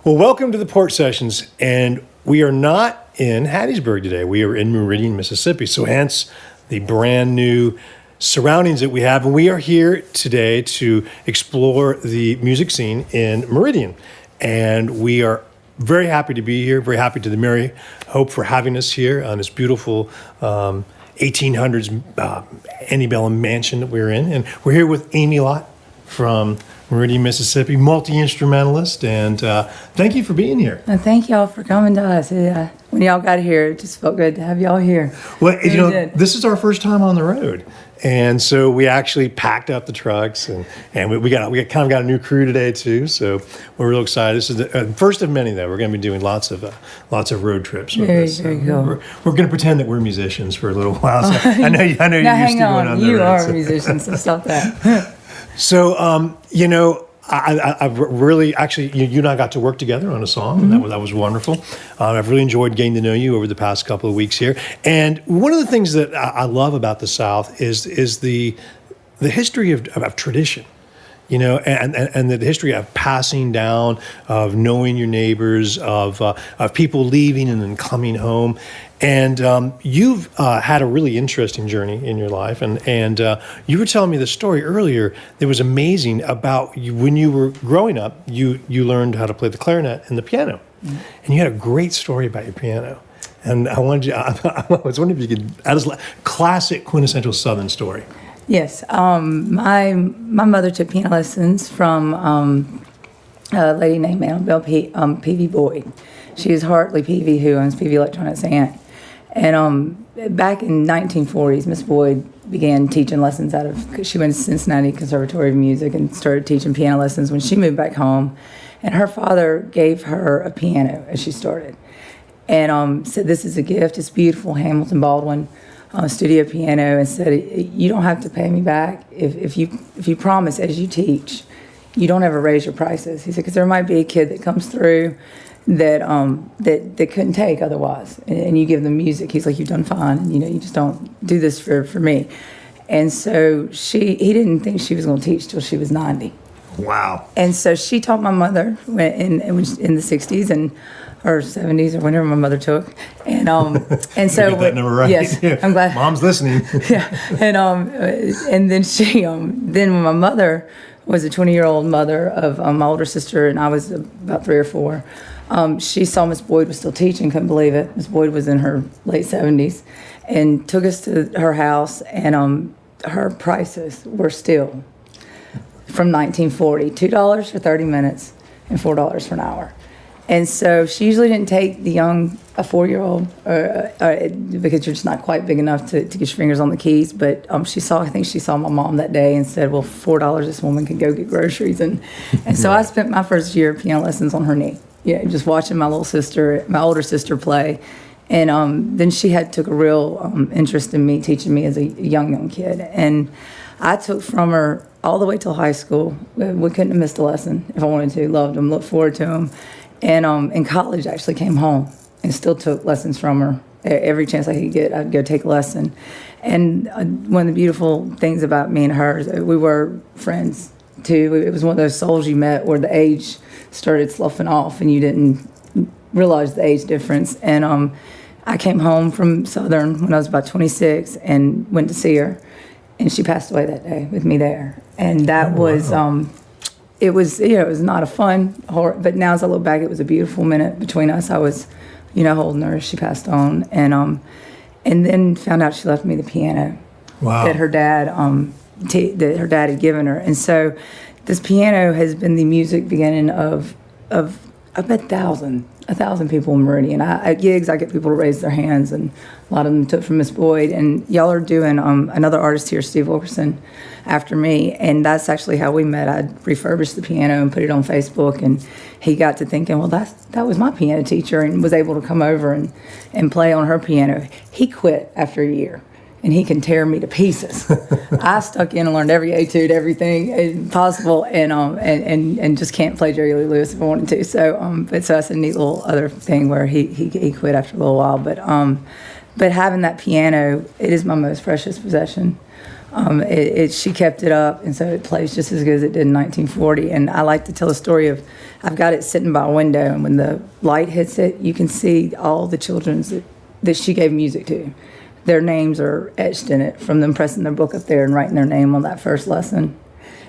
Well, welcome to the Porch Sessions, and we are not in Hattiesburg today. We are in Meridian, Mississippi, so hence the brand new surroundings that we have. And we are here today to explore the music scene in Meridian. And we are very happy to be here, very happy to the Mary Hope for having us here on this beautiful 1800s antebellum mansion that we're in. And we're here with Amy Lott from Meridian, Mississippi, multi-instrumentalist, and thank you for being here. And thank y'all for coming to us. When y'all got here, it just felt good to have y'all here. Well, this is our first time on the road, and so we actually packed up the trucks, and we kind of got a new crew today too. So we're real excited. This is the first of many that we're going to be doing lots of road trips. Very cool. We're going to pretend that we're musicians for a little while. So I know you're used to going on the road. You are musicians, so stop that. So, I've really, actually, you and I got to work together on a song, and that was wonderful. I've really enjoyed getting to know you over the past couple of weeks here. And one of the things that I love about the South is the history of tradition. You know, and the history of passing down, of knowing your neighbors, of people leaving and then coming home. And you've had a really interesting journey in your life. And you were telling me the story earlier that was amazing about you, when you were growing up, you learned how to play the clarinet and the piano. Mm-hmm. And you had a great story about your piano. And I was wondering if you could add a classic quintessential Southern story. Yes, my mother took piano lessons from a lady named Annabelle Peavy Boyd. She is Hartley Peavy, who owns Peavy Electronics' aunt. And back in 1940s, Miss Boyd began teaching lessons she went to Cincinnati Conservatory of Music and started teaching piano lessons when she moved back home. And her father gave her a piano as she started. And said, "This is a gift, it's beautiful, Hamilton Baldwin. Studio piano," and said, "You don't have to pay me back if you promise as you teach, you don't ever raise your prices." He said, "Because there might be a kid that comes through that couldn't take otherwise, and you give them music." He's like, "You've done fine, and you just don't do this for me." And so he didn't think she was going to teach till she was 90. Wow! And so she taught my mother in the 60s and. Or 70s, or whenever my mother took, and so get that number right. Yes, yeah. I'm glad. Mom's listening. Yeah, and then then when my mother was a 20-year-old mother of my older sister, and I was about 3 or 4. She saw Miss Boyd was still teaching, couldn't believe it. Miss Boyd was in her late 70s, and took us to her house, and her prices were still from 1940, $2 for 30 minutes and $4 for an hour. And so she usually didn't take a 4-year-old, because you're just not quite big enough to get your fingers on the keys. But I think she saw my mom that day and said, "Well, $4, this woman can go get groceries." And so I spent my first year of piano lessons on her knee, just watching my older sister play. And then she took a real interest in me, teaching me as a young kid. And I took from her all the way till high school. We couldn't have missed a lesson if I wanted to. Loved them, looked forward to them. And in college, I actually came home and still took lessons from her. Every chance I could get, I'd go take a lesson. And one of the beautiful things about me and her is that we were friends, too. It was one of those souls you met where the age started sloughing off and you didn't realize the age difference. And I came home from Southern when I was about 26 and went to see her. And she passed away that day with me there. And that was... Wow. It was not a fun horror, but now as I look back, it was a beautiful minute between us. I was, holding her as she passed on, and then found out she left me the piano. Wow. That her dad had given her, and so this piano has been the music beginning of I bet 1,000 people in Meridian. At gigs, I get people to raise their hands, and a lot of them took from Miss Boyd. And y'all are doing another artist here, Steve Wilkerson, after me, and that's actually how we met. I refurbished the piano and put it on Facebook, and he got to thinking, well, that was my piano teacher, and was able to come over and play on her piano. He quit after a year. And he can tear me to pieces. I stuck in and learned every etude, everything possible, and just can't play Jerry Lee Lewis if I wanted to. So that's a neat little other thing where he quit after a little while. But having that piano, it is my most precious possession. She kept it up, and so it plays just as good as it did in 1940. And I like to tell the story of, I've got it sitting by a window, and when the light hits it, you can see all the children that she gave music to. Their names are etched in it from them pressing their book up there and writing their name on that first lesson.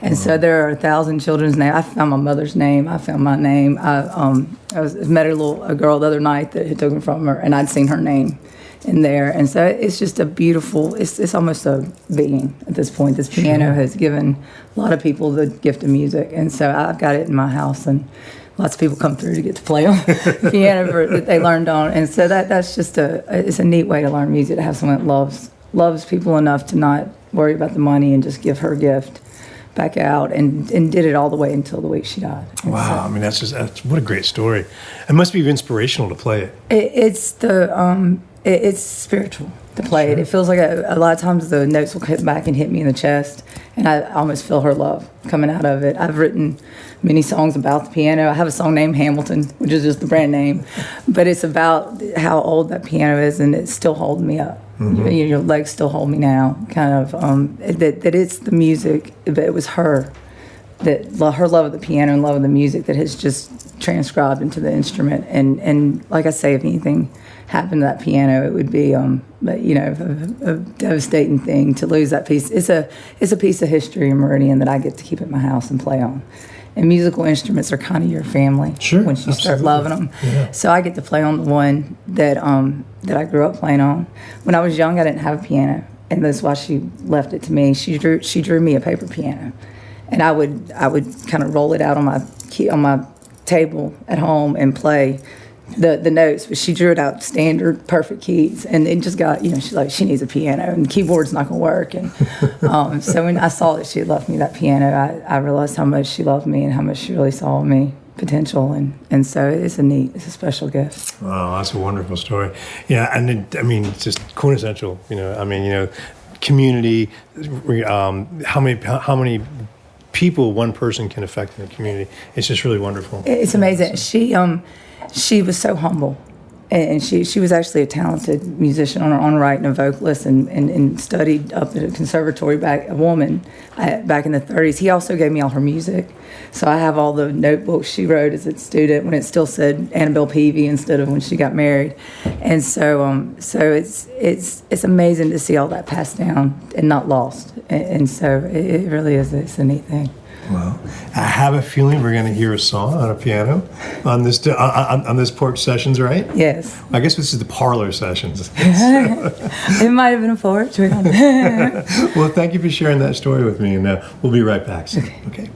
And so there are 1,000 children's names. I found my mother's name. I found my name. I met a girl the other night that had taken from her, and I'd seen her name in there. And so it's just a beautiful, it's almost a being at this point. This piano has given a lot of people the gift of music. And so I've got it in my house, and lots of people come through to get to play on the piano that they learned on. And so that's just it's a neat way to learn music, to have someone that loves people enough to not worry about the money and just give her gift back out, and did it all the way until the week she died. And wow, so, I mean, that's what a great story. It must be inspirational to play it. It's spiritual to play it. It feels like a lot of times the notes will hit back and hit me in the chest, and I almost feel her love coming out of it. I've written many songs about the piano. I have a song named Hamilton, which is just the brand name, but it's about how old that piano is, and it's still holding me up. Mm-hmm. Your legs still hold me now, kind of. That it's the music, but it was her, her love of the piano and love of the music that has just transcribed into the instrument. And like I say, if anything happened to that piano, it would be a devastating thing to lose that piece. It's a piece of history in Meridian that I get to keep at my house and play on. And musical instruments are kind of your family once you start loving them. Yeah. So I get to play on the one that I grew up playing on. When I was young, I didn't have a piano, and that's why she left it to me. She drew me a paper piano, and I would kind of roll it out on my table at home and play the notes, but she drew it out standard, perfect keys, and it just got, she's like, she needs a piano, and the keyboard's not going to work. And so when I saw that she had left me that piano, I realized how much she loved me and how much she really saw in me potential, and so it's a special gift. Wow, that's a wonderful story. Yeah, and it's just quintessential. Community. How many people one person can affect in the community. It's just really wonderful. It's amazing. She was so humble, and she was actually a talented musician on her own right and a vocalist, and studied up at a conservatory back in the 30s. He also gave me all her music, so I have all the notebooks she wrote as a student when it still said Annabelle Peavy instead of when she got married, and so it's amazing to see all that passed down and not lost, and so it really is. It's a neat thing. Well, I have a feeling we're going to hear a song on a piano on this Porch Sessions, right? Yes. I guess this is the parlor sessions. It might have been a porch. Well, thank you for sharing that story with me, and we'll be right back soon. Okay.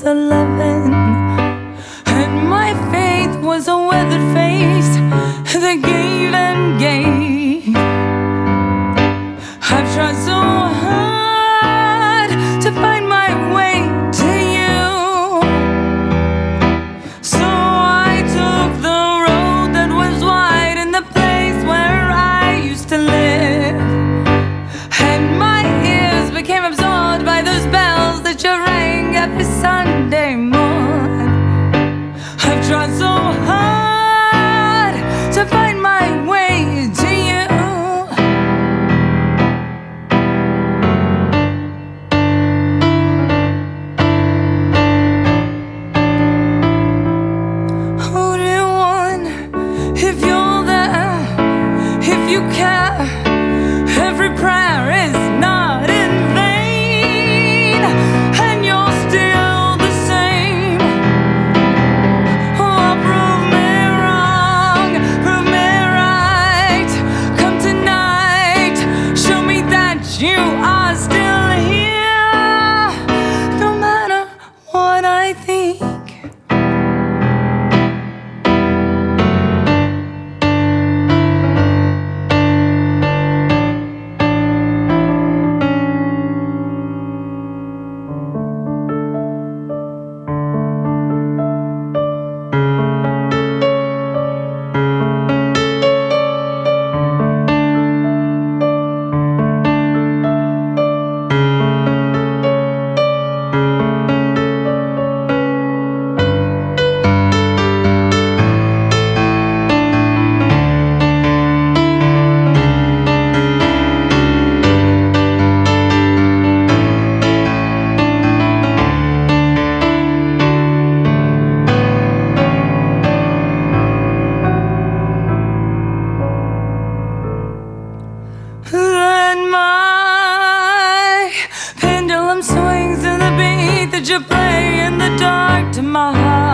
was 11, and my faith was a weathered face that gave and gave. I've tried so hard to find my way to you, so I took the road that was wide in the place where I used to live, and my ears became absorbed by those bells that you rang every Sunday morn. I've tried so hard to find my way to you. Oh, dear one, if you're there, if you care, every prayer is not in vain, and you're still the same. Oh, prove me wrong, prove me right. Come tonight, show me that you are still here, no matter what I think. Then my pendulum swings to the beat that you play in the dark to my heart.